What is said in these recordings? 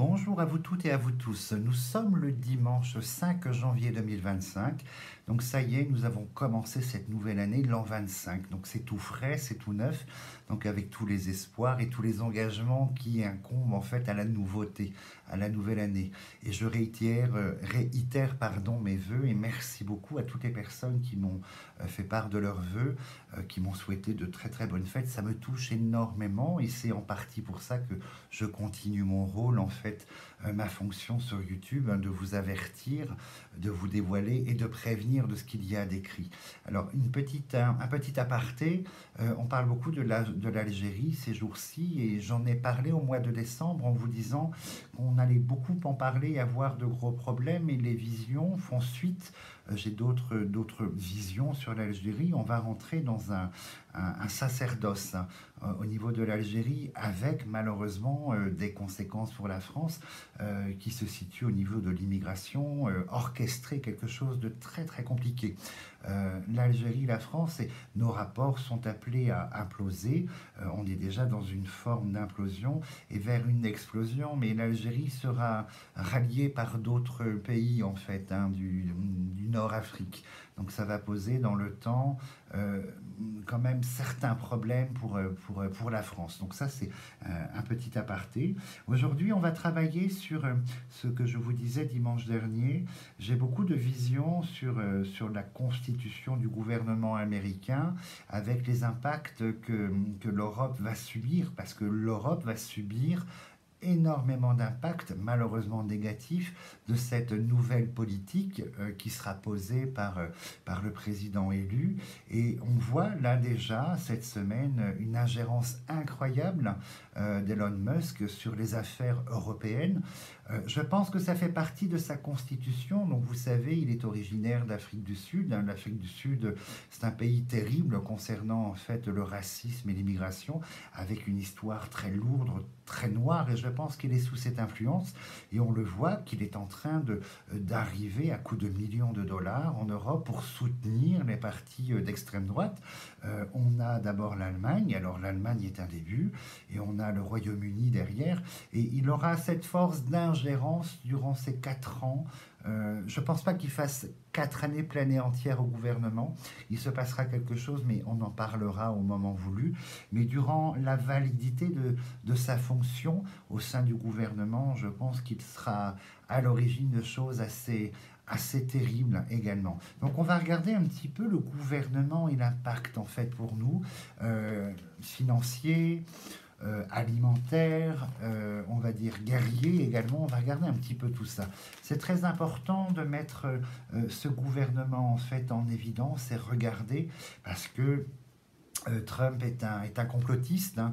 Bonjour à vous toutes et à vous tous. Nous sommes le dimanche 5 janvier 2025. Donc ça y est, nous avons commencé cette nouvelle année, l'an 25. Donc c'est tout frais, c'est tout neuf. Donc avec tous les espoirs et tous les engagements qui incombent en fait à la nouveauté, à la nouvelle année. Et je réitère mes vœux et merci beaucoup à toutes les personnes qui m'ont fait part de leurs vœux, qui m'ont souhaité de très très bonnes fêtes. Ça me touche énormément et c'est en partie pour ça que je continue mon rôle en fait, ma fonction sur YouTube, de vous avertir, de vous dévoiler et de prévenir de ce qu'il y a d'écrit. Alors, un petit aparté, on parle beaucoup de l'Algérie ces jours-ci et j'en ai parlé au mois de décembre en vous disant qu'on allait beaucoup en parler et avoir de gros problèmes et les visions font suite. J'ai d'autres visions sur l'Algérie. On va rentrer dans un sacerdoce au niveau de l'Algérie avec malheureusement des conséquences pour la France qui se situe au niveau de l'immigration, orchestrer quelque chose de très très compliqué. L'Algérie, la France, et nos rapports sont appelés à imploser. On est déjà dans une forme d'implosion et vers une explosion, mais l'Algérie sera ralliée par d'autres pays en fait, du Nord-Afrique. Donc ça va poser dans le temps quand même certains problèmes pour la France. Donc ça c'est un petit aparté. Aujourd'hui on va travailler sur ce que je vous disais dimanche dernier. J'ai beaucoup de visions sur la constitution du gouvernement américain avec les impacts que l'Europe va subir, parce que l'Europe va subir énormément d'impacts, malheureusement négatifs, de cette nouvelle politique qui sera posée par le président élu. Et on voit là déjà, cette semaine, une ingérence incroyable d'Elon Musk sur les affaires européennes. Je pense que ça fait partie de sa constitution. Donc vous savez, il est originaire d'Afrique du Sud. L'Afrique du Sud, c'est un pays terrible concernant en fait le racisme et l'immigration, avec une histoire très lourde, très noire, et je pense qu'il est sous cette influence. Et on le voit qu'il est en train d'arriver à coups de millions de dollars en Europe pour soutenir les partis d'extrême droite. On a d'abord l'Allemagne. Alors l'Allemagne est un début, et on a le Royaume-Uni derrière. Et il aura cette force d'ingérence durant ces 4 ans. Je ne pense pas qu'il fasse 4 années pleines et entières au gouvernement. Il se passera quelque chose, mais on en parlera au moment voulu. Mais durant la validité de sa fonction au sein du gouvernement, je pense qu'il sera à l'origine de choses assez terribles également. Donc on va regarder un petit peu le gouvernement et l'impact en fait pour nous, financier, alimentaire, on va dire guerrier également. On va regarder un petit peu tout ça. C'est très important de mettre ce gouvernement en fait en évidence et regarder, parce que Trump est un complotiste. Hein.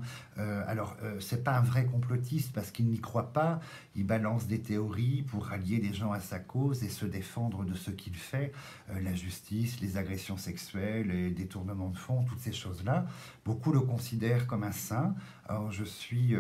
C'est pas un vrai complotiste parce qu'il n'y croit pas. Il balance des théories pour rallier des gens à sa cause et se défendre de ce qu'il fait. La justice, les agressions sexuelles, les détournements de fonds, toutes ces choses-là. Beaucoup le considèrent comme un saint. Alors je suis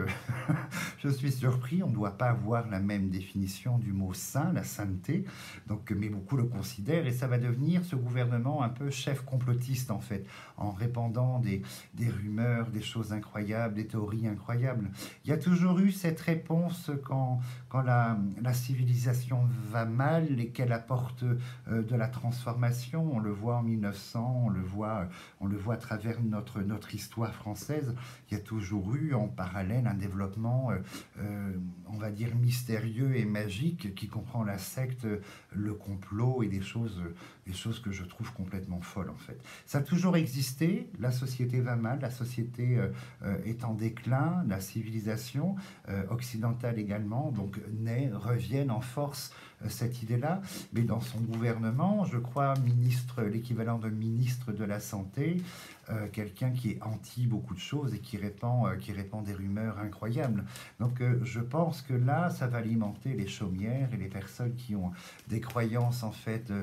surpris. On ne doit pas avoir la même définition du mot saint, la sainteté. Donc, mais beaucoup le considèrent et ça va devenir ce gouvernement un peu chef complotiste en fait, en répandant des rumeurs, des choses incroyables, des théories incroyables. Il y a toujours eu cette réponse quand la civilisation va mal et qu'elle apporte de la transformation. On le voit en 1900, on le voit à travers notre histoire française. Il y a toujours eu en parallèle un développement, on va dire, mystérieux et magique qui comprend la secte, le complot et des choses que je trouve complètement folles en fait. Ça a toujours existé, la société va mal, la société est en déclin, la civilisation occidentale également, donc reviennent en force cette idée-là, mais dans son gouvernement, je crois, l'équivalent de ministre de la Santé, quelqu'un qui est anti beaucoup de choses et qui répand des rumeurs incroyables. Donc je pense que là, ça va alimenter les chaumières et les personnes qui ont des croyances, en fait,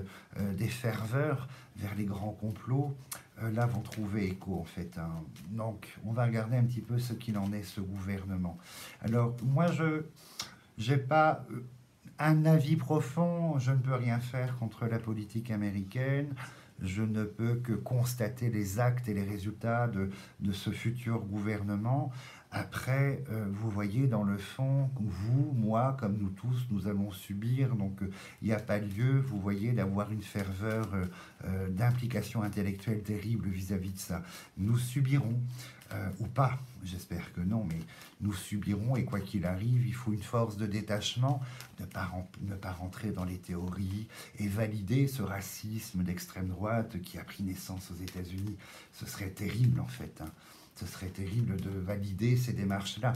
des ferveurs vers les grands complots, là vont trouver écho en fait. Hein. Donc on va regarder un petit peu ce qu'il en est, ce gouvernement. Alors moi je n'ai pas un avis profond, je ne peux rien faire contre la politique américaine. Je ne peux que constater les actes et les résultats de ce futur gouvernement Après, vous voyez dans le fond, vous, moi, comme nous tous, nous allons subir, donc il n'y a pas lieu, vous voyez, d'avoir une ferveur d'implication intellectuelle terrible vis-à-vis de ça. Nous subirons, ou pas, j'espère que non, mais nous subirons, et quoi qu'il arrive, il faut une force de détachement, ne pas rentrer dans les théories et valider ce racisme d'extrême droite qui a pris naissance aux États-Unis. Ce serait terrible en fait, hein. Ce serait terrible de valider ces démarches-là.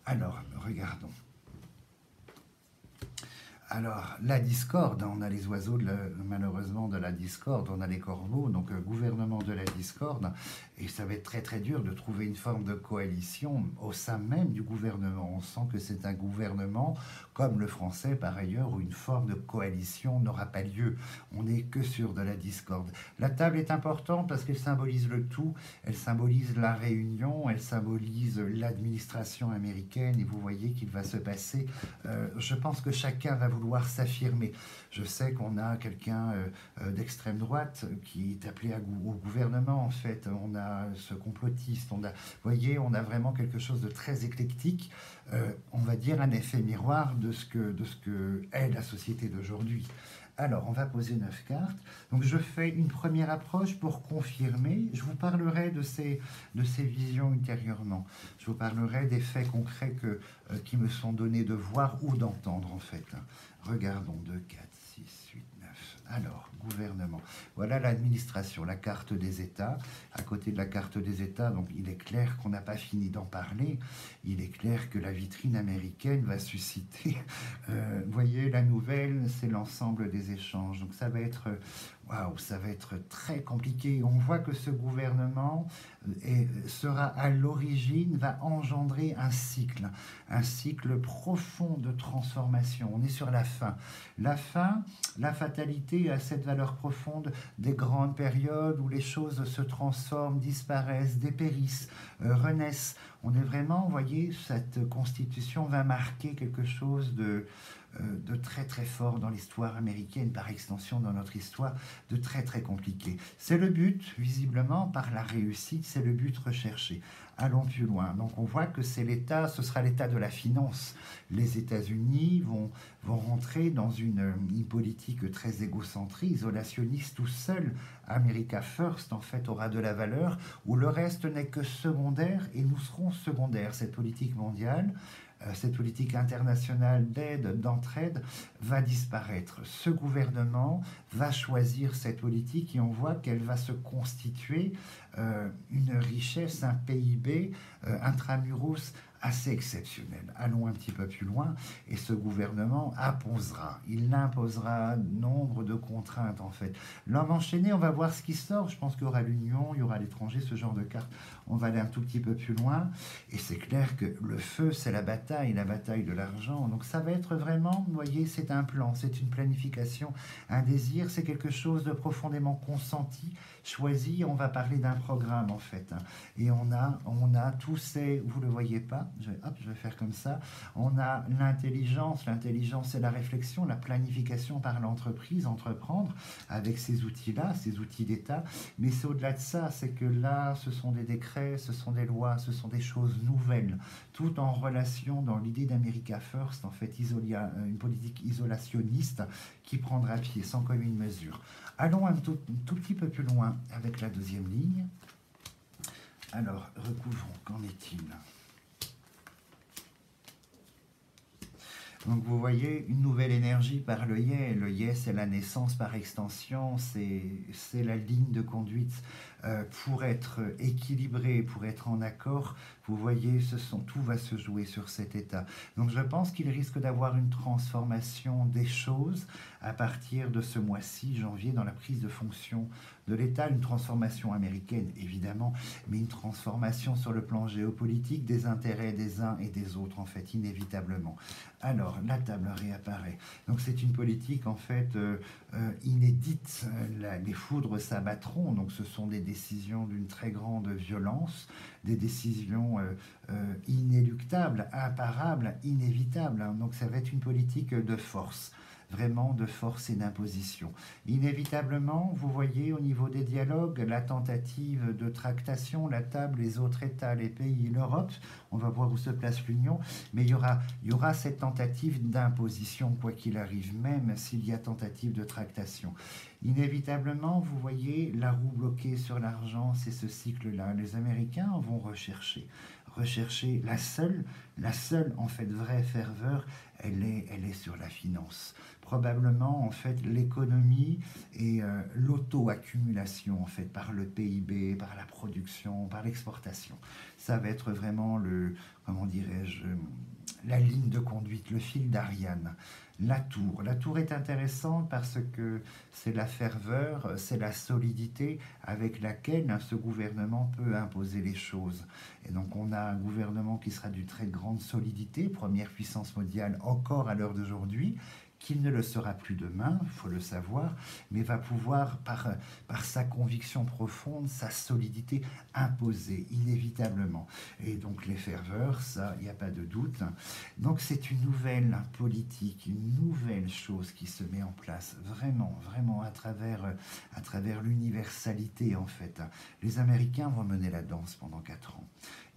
Alors, regardons. Alors, la discorde, on a les oiseaux, malheureusement, de la discorde, on a les corbeaux, donc gouvernement de la discorde, et ça va être très très dur de trouver une forme de coalition au sein même du gouvernement. On sent que c'est un gouvernement, comme le français par ailleurs, où une forme de coalition n'aura pas lieu. On n'est que sur de la discorde. La table est importante parce qu'elle symbolise le tout, elle symbolise la réunion, elle symbolise l'administration américaine, et vous voyez qu'il va se passer, je pense que chacun va vouloir s'affirmer. Je sais qu'on a quelqu'un d'extrême droite qui est appelé au gouvernement, en fait. On a ce complotiste, vous voyez, on a vraiment quelque chose de très éclectique, on va dire un effet miroir de ce que est la société d'aujourd'hui. Alors, on va poser 9 cartes. Donc, je fais une première approche pour confirmer. Je vous parlerai de ces visions ultérieurement. Je vous parlerai des faits concrets qui me sont donnés de voir ou d'entendre, en fait. Regardons 2, 4, 6, 8, 9. Alors, gouvernement. Voilà l'administration, la carte des États. À côté de la carte des États, donc il est clair qu'on n'a pas fini d'en parler. Il est clair que la vitrine américaine va susciter. Vous voyez, la nouvelle, c'est l'ensemble des échanges. Donc ça va être, waouh, ça va être très compliqué. On voit que ce gouvernement sera à l'origine, va engendrer un cycle profond de transformation. On est sur la fin. La fin, la fatalité a cette valeur profonde des grandes périodes où les choses se transforment, disparaissent, dépérissent, renaissent. On est vraiment, vous voyez, cette constitution va marquer quelque chose de très très fort dans l'histoire américaine, par extension dans notre histoire, de très très compliqué. C'est le but, visiblement, par la réussite, c'est le but recherché. Allons plus loin. Donc on voit que c'est l'État, ce sera l'État de la finance. Les États-Unis vont rentrer dans une politique très égocentrée, isolationniste, tout seul. America First, en fait, aura de la valeur, où le reste n'est que secondaire, et nous serons secondaires. Cette politique mondiale, cette politique internationale d'aide, d'entraide, va disparaître. Ce gouvernement va choisir cette politique et on voit qu'elle va se constituer une richesse, un PIB intramuros assez exceptionnel. Allons un petit peu plus loin, et ce gouvernement il imposera nombre de contraintes en fait. L'homme enchaîné, on va voir ce qui sort, je pense qu'il y aura l'union, il y aura l'étranger, ce genre de cartes, on va aller un tout petit peu plus loin, et c'est clair que le feu, c'est la bataille de l'argent, donc ça va être vraiment, vous voyez, c'est un plan, c'est une planification, un désir, c'est quelque chose de profondément consenti, choisi, on va parler d'un programme en fait, hein. Et on a tous ces, vous le voyez pas, je vais faire comme ça, on a l'intelligence c'est la réflexion, la planification par l'entreprise, entreprendre avec ces outils-là, ces outils d'État, mais c'est au-delà de ça, c'est que là, ce sont des décrets, ce sont des lois, ce sont des choses nouvelles, tout en relation dans l'idée d'America First, en fait, une politique isolationniste qui prendra pied sans commune mesure. Allons un tout petit peu plus loin avec la deuxième ligne. Alors, recouvrons, qu'en est-il ? Donc vous voyez une nouvelle énergie par le yé. Le yé, c'est la naissance par extension, c'est la ligne de conduite pour être équilibré, pour être en accord. Vous voyez, tout va se jouer sur cet état. Donc je pense qu'il risque d'avoir une transformation des choses à partir de ce mois-ci, janvier, dans la prise de fonction de l'État, une transformation américaine évidemment, mais une transformation sur le plan géopolitique des intérêts des uns et des autres en fait, inévitablement. Alors, la table réapparaît. Donc c'est une politique en fait inédite. Les foudres s'abattront, donc ce sont des décisions d'une très grande violence, des décisions inéluctables, imparables, inévitables. Donc ça va être une politique de force. vraiment de force et d'imposition. Inévitablement, vous voyez au niveau des dialogues, la tentative de tractation, la table, les autres États, les pays, l'Europe, on va voir où se place l'Union, mais il y aura cette tentative d'imposition, quoi qu'il arrive, même s'il y a tentative de tractation. Inévitablement, vous voyez la roue bloquée sur l'argent, c'est ce cycle-là. Les Américains vont rechercher la seule en fait vraie ferveur, elle est sur la finance. Probablement en fait l'économie et l'auto-accumulation en fait par le PIB, par la production, par l'exportation. Ça va être vraiment comment dirais-je, la ligne de conduite, le fil d'Ariane. La tour. La tour est intéressante parce que c'est la ferveur, c'est la solidité avec laquelle ce gouvernement peut imposer les choses. Et donc on a un gouvernement qui sera d'une très grande solidité, première puissance mondiale encore à l'heure d'aujourd'hui, qu'il ne le sera plus demain, il faut le savoir, mais va pouvoir, par sa conviction profonde, sa solidité, imposer inévitablement. Et donc les ferveurs, ça, il n'y a pas de doute. Donc c'est une nouvelle politique, une nouvelle chose qui se met en place, vraiment, vraiment à travers l'universalité en fait. Les Américains vont mener la danse pendant 4 ans.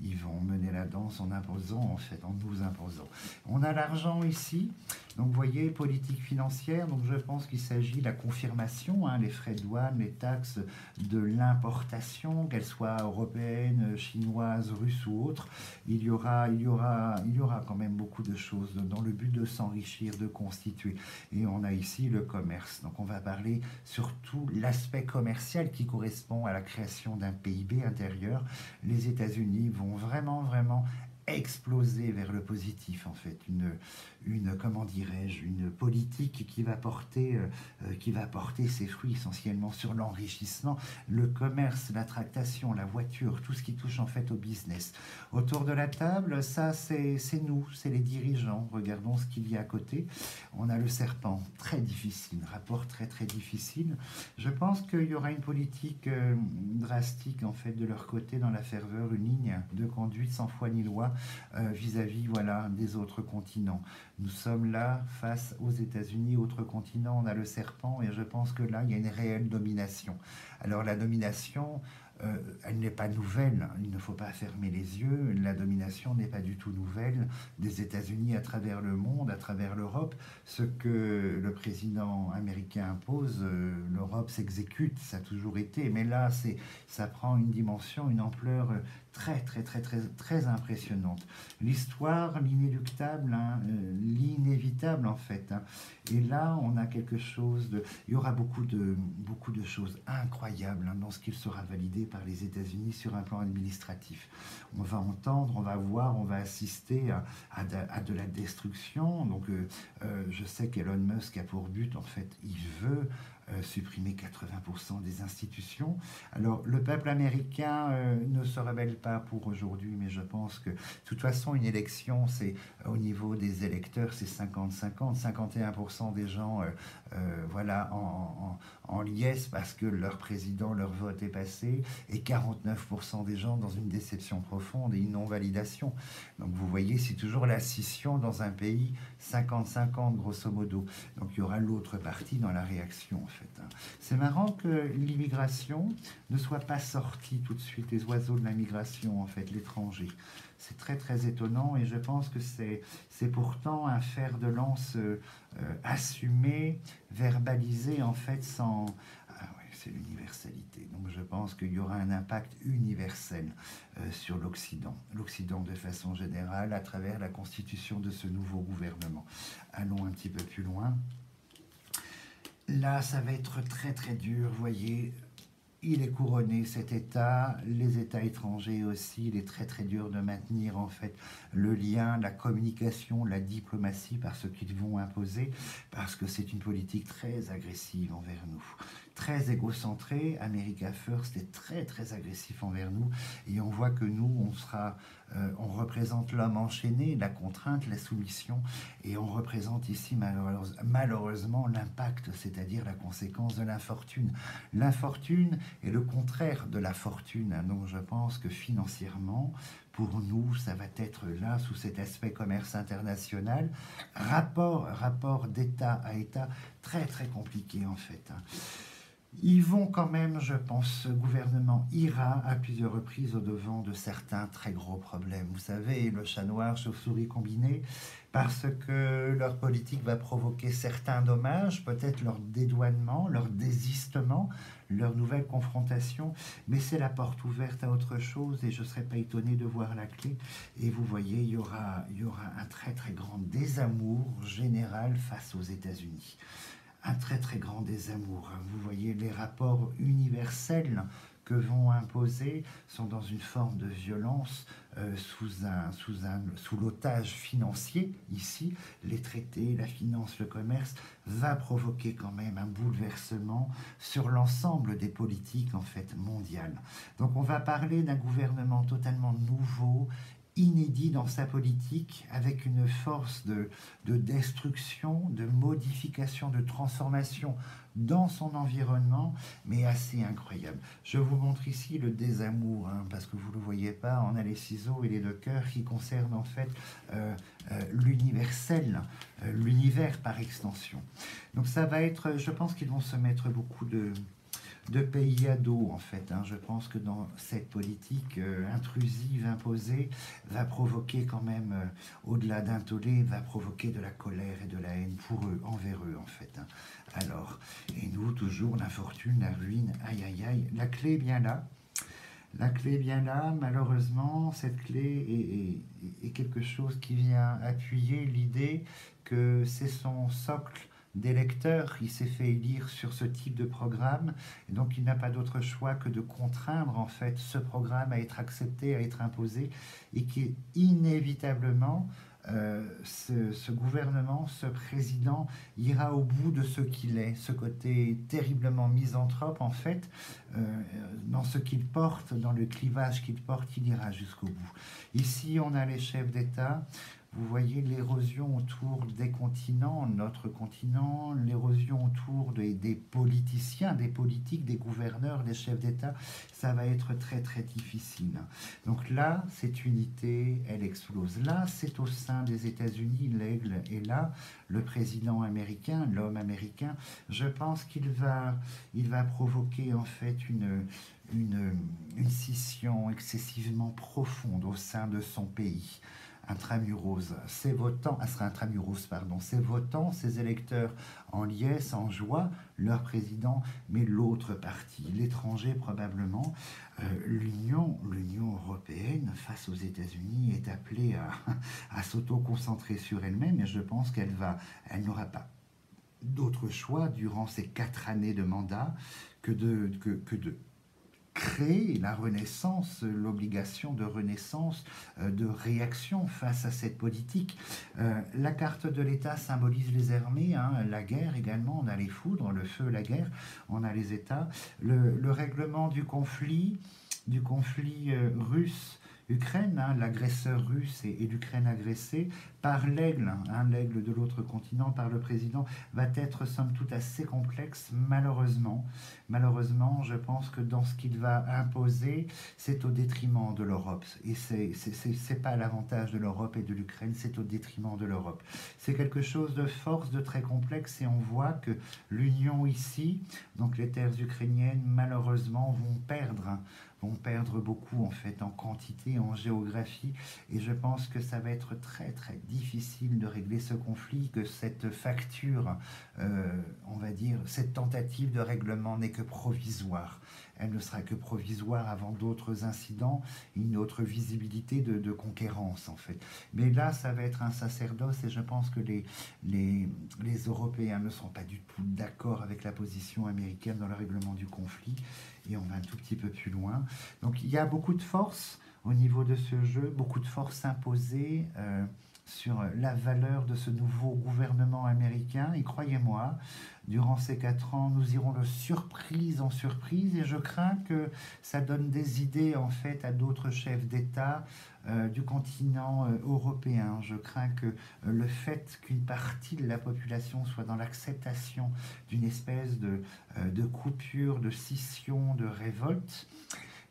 Ils vont mener la danse en imposant, en fait, en nous imposant. On a l'argent ici, donc vous voyez, politique financière, donc je pense qu'il s'agit de la confirmation, les frais de douane, les taxes de l'importation, qu'elles soient européennes, chinoises, russes ou autres, il y aura quand même beaucoup de choses dans le but de s'enrichir, de constituer. Et on a ici le commerce. Donc on va parler surtout l'aspect commercial qui correspond à la création d'un PIB intérieur. Les États-Unis vont vraiment exploser vers le positif en fait, comment dirais-je, une politique qui va porter ses fruits essentiellement sur l'enrichissement, le commerce, la tractation, la voiture, tout ce qui touche en fait au business. Autour de la table, ça c'est nous, c'est les dirigeants. Regardons ce qu'il y a à côté. On a le serpent, très difficile, rapport très difficile. Je pense qu'il y aura une politique drastique en fait de leur côté dans la ferveur, une ligne de conduite sans foi ni loi vis-à-vis voilà, des autres continents. Nous sommes là face aux États-Unis, autres continents, on a le serpent et je pense que là, il y a une réelle domination. Alors la domination, elle n'est pas nouvelle, il ne faut pas fermer les yeux, la domination n'est pas du tout nouvelle des États-Unis à travers le monde, à travers l'Europe. Ce que le président américain impose, l'Europe s'exécute, ça a toujours été, mais là, ça prend une dimension, une ampleur très impressionnante. L'histoire, l'inéluctable, l'inévitable en fait. Et là, on a quelque chose de... Il y aura beaucoup de choses incroyables dans ce qu'il sera validé par les États-Unis sur un plan administratif. On va entendre, on va voir, on va assister à de la destruction. Donc, je sais qu'Elon Musk a pour but, en fait, il veut supprimer 80% des institutions. Alors, le peuple américain ne se rebelle pas pour aujourd'hui, mais je pense que, de toute façon, une élection, c'est au niveau des électeurs, c'est 50-50. 51% des gens, voilà, en liesse parce que leur président, leur vote est passé, et 49% des gens dans une déception profonde et une non-validation. Donc, vous voyez, c'est toujours la scission dans un pays, 50-50, grosso modo. Donc, il y aura l'autre partie dans la réaction, en fait. C'est marrant que l'immigration ne soit pas sortie tout de suite, les oiseaux de la migration, en fait, l'étranger. C'est très étonnant et je pense que c'est pourtant un fer de lance assumé, verbalisé, en fait, sans... Ah ouais, c'est l'universalité. Donc je pense qu'il y aura un impact universel sur l'Occident de façon générale, à travers la constitution de ce nouveau gouvernement. Allons un petit peu plus loin. Là, ça va être très dur, vous voyez, il est couronné cet État, les États étrangers aussi, il est très dur de maintenir en fait le lien, la communication, la diplomatie par ce qu'ils vont imposer, parce que c'est une politique très agressive envers nous. Très égocentré, America First est très agressif envers nous, et on voit que nous, on représente l'homme enchaîné, la contrainte, la soumission, et on représente ici malheureusement l'impact, c'est-à-dire la conséquence de l'infortune. L'infortune est le contraire de la fortune, donc je pense que financièrement, Pour nous, ça va être là, sous cet aspect commerce international, rapport d'État à État, très très compliqué en fait, hein. Ils vont quand même, je pense, ce gouvernement ira à plusieurs reprises au-devant de certains très gros problèmes. Vous savez, le chat noir, chauve-souris combiné, parce que leur politique va provoquer certains dommages, peut-être leur dédouanement, leur désistement, leur nouvelle confrontation, mais c'est la porte ouverte à autre chose et je ne serais pas étonné de voir la clé. Et vous voyez, il y aura un très très grand désamour général face aux États-Unis, un très très grand désamour. Vous voyez, les rapports universels que vont imposer sont dans une forme de violence, sous l'otage financier. Ici, les traités, la finance, le commerce va provoquer quand même un bouleversement sur l'ensemble des politiques en fait mondiales. Donc on va parler d'un gouvernement totalement nouveau, inédit dans sa politique, avec une force de destruction, de modification, de transformation dans son environnement, mais assez incroyable. Je vous montre ici le désamour, hein, parce que vous ne le voyez pas, on a les ciseaux et les deux cœurs qui concernent en fait l'universel, l'univers par extension. Donc ça va être, je pense qu'ils vont se mettre beaucoup de pays à dos en fait, hein. Je pense que dans cette politique intrusive, imposée, va provoquer quand même, au-delà d'un tollé, va provoquer de la colère et de la haine pour eux, envers eux en fait, hein. Alors, et nous toujours l'infortune, la ruine, aïe aïe aïe, la clé est bien là. La clé est bien là, malheureusement, cette clé est quelque chose qui vient appuyer l'idée que c'est son socle d'électeurs, il s'est fait élire sur ce type de programme, et donc il n'a pas d'autre choix que de contraindre en fait ce programme à être accepté, à être imposé, et qui inévitablement, ce gouvernement, ce président ira au bout de ce qu'il est, ce côté terriblement misanthrope en fait, dans ce qu'il porte, dans le clivage qu'il porte, il ira jusqu'au bout. Ici on a les chefs d'État. Vous voyez l'érosion autour des continents, notre continent, l'érosion autour des politiciens, des politiques, des gouverneurs, des chefs d'État, ça va être très très difficile. Donc là, cette unité, elle explose. Là, c'est au sein des États-Unis, l'aigle est là, le président américain, l'homme américain, je pense il va provoquer en fait une scission excessivement profonde au sein de son pays. Intramuros, ses votants, ses votants, ses électeurs en liesse, en joie, leur président, mais l'autre parti, l'étranger probablement, l'Union européenne face aux États-Unis est appelée à s'auto-concentrer sur elle-même, et je pense qu'elle n'aura pas d'autre choix durant ces 4 années de mandat que de créer la renaissance, l'obligation de renaissance, de réaction face à cette politique. La carte de l'État symbolise les armées, hein, la guerre également, on a les foudres, le feu, la guerre, on a les États. Le règlement du conflit russe, Ukraine, hein, l'agresseur russe et l'Ukraine agressée, par l'aigle, hein, l'aigle de l'autre continent, par le président, va être somme toute assez complexe, malheureusement. Malheureusement, je pense que dans ce qu'il va imposer, c'est au détriment de l'Europe. Et c'est pas l'avantage de l'Europe et de l'Ukraine, c'est au détriment de l'Europe. C'est quelque chose de force, de très complexe, et on voit que l'Union ici, donc les terres ukrainiennes, malheureusement, vont perdre beaucoup en fait en quantité, en géographie, et je pense que ça va être très très difficile de régler ce conflit, que cette facture, on va dire, cette tentative de règlement n'est que provisoire. Elle ne sera que provisoire avant d'autres incidents, une autre visibilité de conquérance en fait. Mais là, ça va être un sacerdoce, et je pense que les Européens ne seront pas du tout d'accord avec la position américaine dans le règlement du conflit, et on va un tout petit peu plus loin. Donc il y a beaucoup de force au niveau de ce jeu, beaucoup de force imposée sur la valeur de ce nouveau gouvernement américain, et croyez-moi, durant ces 4 ans, nous irons de surprise en surprise, et je crains que ça donne des idées en fait à d'autres chefs d'État du continent européen. Je crains que le fait qu'une partie de la population soit dans l'acceptation d'une espèce de coupure, de scission, de révolte,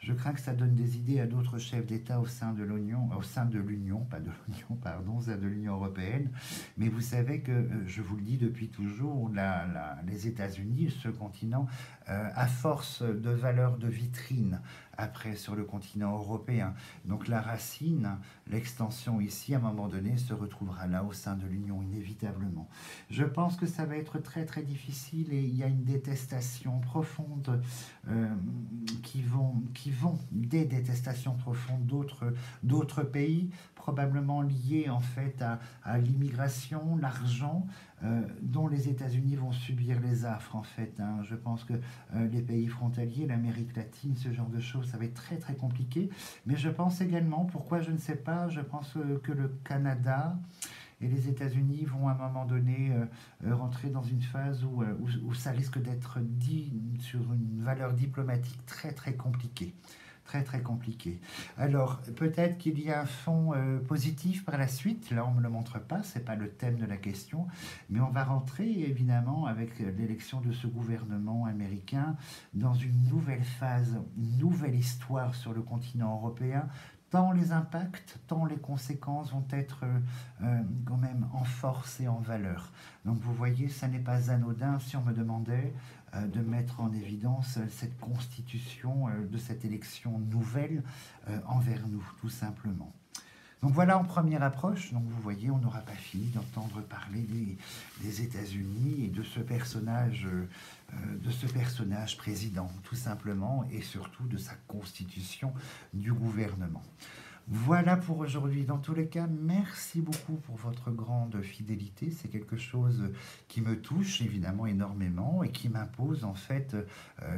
Je crains que ça donne des idées à d'autres chefs d'État au sein de l'Union, pas de l'Union, pardon, au sein de l'Union européenne. Mais vous savez que, je vous le dis depuis toujours, les États-Unis, ce continent, à force de valeur de vitrine, après sur le continent européen. Donc la racine, l'extension ici, à un moment donné, se retrouvera là au sein de l'Union, inévitablement. Je pense que ça va être très très difficile et il y a une détestation profonde qui vont des détestations profondes d'autres pays, probablement liées en fait à l'immigration, l'argent, dont les États-Unis vont subir les affres en fait. Hein. Je pense que les pays frontaliers, l'Amérique latine, ce genre de choses, ça va être très très compliqué. Mais je pense également, pourquoi je ne sais pas, je pense que le Canada et les États-Unis vont à un moment donné rentrer dans une phase où ça risque d'être dit sur une valeur diplomatique très très compliquée. Très très compliqué. Alors peut-être qu'il y a un fond positif par la suite, là on ne me le montre pas, c'est pas le thème de la question, mais on va rentrer évidemment avec l'élection de ce gouvernement américain dans une nouvelle phase, une nouvelle histoire sur le continent européen, tant les impacts, tant les conséquences vont être quand même en force et en valeur. Donc vous voyez, ça n'est pas anodin si on me demandait de mettre en évidence cette constitution de cette élection nouvelle envers nous, tout simplement. Donc voilà en première approche, donc vous voyez, on n'aura pas fini d'entendre parler des États-Unis et de ce personnage président, tout simplement, et surtout de sa constitution du gouvernement. Voilà pour aujourd'hui. Dans tous les cas, merci beaucoup pour votre grande fidélité. C'est quelque chose qui me touche évidemment énormément et qui m'impose en fait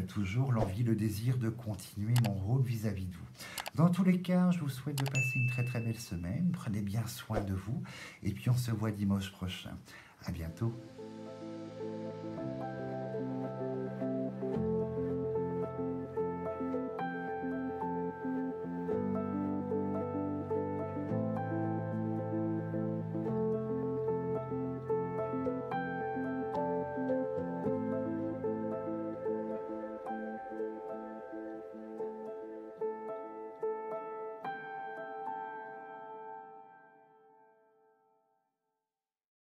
toujours l'envie, le désir de continuer mon rôle vis-à-vis de vous. Dans tous les cas, je vous souhaite de passer une très très belle semaine. Prenez bien soin de vous et puis on se voit dimanche prochain. À bientôt.